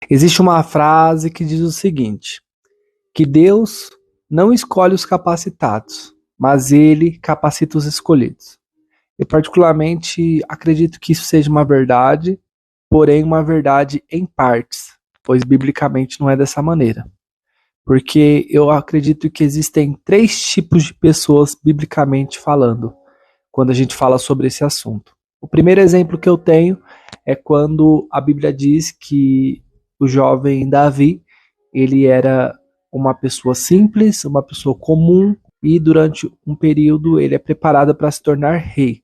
Existe uma frase que diz o seguinte, que Deus não escolhe os capacitados, mas Ele capacita os escolhidos. Eu particularmente acredito que isso seja uma verdade, porém uma verdade em partes, pois biblicamente não é dessa maneira. Porque eu acredito que existem três tipos de pessoas biblicamente falando, quando a gente fala sobre esse assunto. O primeiro exemplo que eu tenho é quando a Bíblia diz que o jovem Davi, ele era uma pessoa simples, uma pessoa comum, e durante um período ele é preparado para se tornar rei.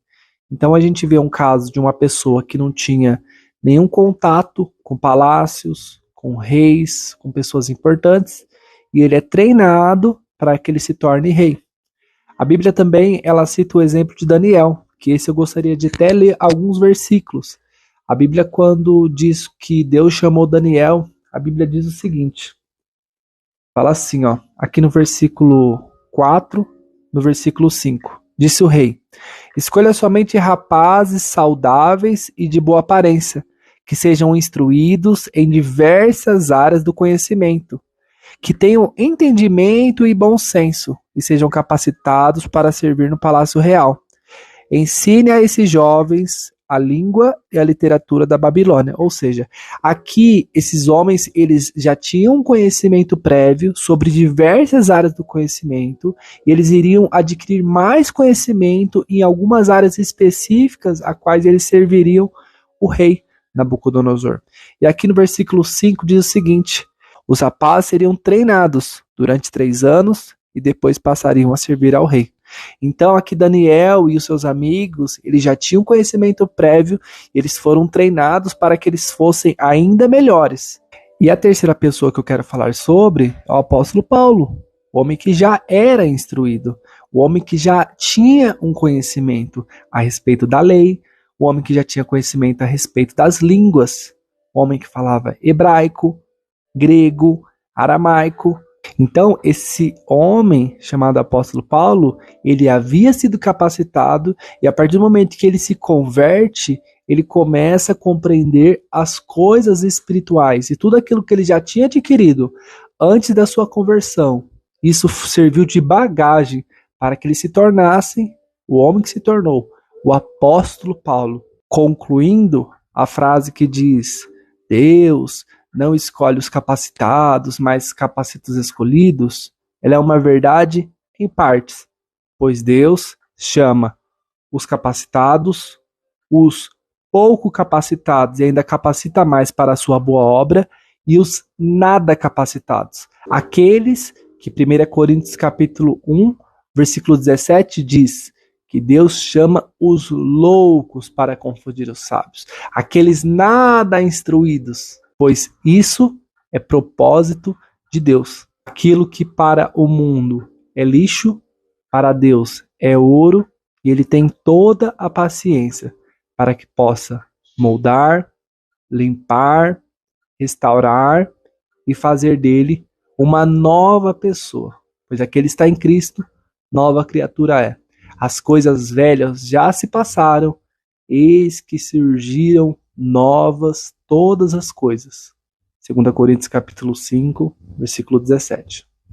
Então a gente vê um caso de uma pessoa que não tinha nenhum contato com palácios, com reis, com pessoas importantes, e ele é treinado para que ele se torne rei. A Bíblia também ela cita o exemplo de Daniel, que esse eu gostaria de até ler alguns versículos. A Bíblia, quando diz que Deus chamou Daniel, a Bíblia diz o seguinte, fala assim, ó, aqui no versículo 4, no versículo 5. Disse o rei, escolha somente rapazes saudáveis e de boa aparência, que sejam instruídos em diversas áreas do conhecimento, que tenham entendimento e bom senso, e sejam capacitados para servir no palácio real. Ensine a esses jovens a língua e a literatura da Babilônia. Ou seja, aqui esses homens eles já tinham um conhecimento prévio sobre diversas áreas do conhecimento, e eles iriam adquirir mais conhecimento em algumas áreas específicas a quais eles serviriam o rei Nabucodonosor. E aqui no versículo 5 diz o seguinte, os rapazes seriam treinados durante 3 anos e depois passariam a servir ao rei. Então aqui Daniel e os seus amigos, eles já tinham conhecimento prévio, eles foram treinados para que eles fossem ainda melhores. E a terceira pessoa que eu quero falar sobre é o apóstolo Paulo, o homem que já era instruído, o homem que já tinha um conhecimento a respeito da lei, o homem que já tinha conhecimento a respeito das línguas, o homem que falava hebraico, grego, aramaico. Então, esse homem chamado apóstolo Paulo, ele havia sido capacitado e a partir do momento que ele se converte, ele começa a compreender as coisas espirituais e tudo aquilo que ele já tinha adquirido antes da sua conversão. Isso serviu de bagagem para que ele se tornasse o homem que se tornou, o apóstolo Paulo, concluindo a frase que diz: Deus não escolhe os capacitados, mas capacita os escolhidos, ela é uma verdade em partes, pois Deus chama os capacitados, os pouco capacitados e ainda capacita mais para a sua boa obra, e os nada capacitados, aqueles que 1 Coríntios capítulo 1, versículo 17 diz que Deus chama os loucos para confundir os sábios, aqueles nada instruídos, pois isso é propósito de Deus. Aquilo que para o mundo é lixo, para Deus é ouro, e Ele tem toda a paciência para que possa moldar, limpar, restaurar e fazer dele uma nova pessoa. Pois aquele está em Cristo, nova criatura é. As coisas velhas já se passaram, eis que surgiram novas todas as coisas. 2 Coríntios capítulo 5, versículo 17.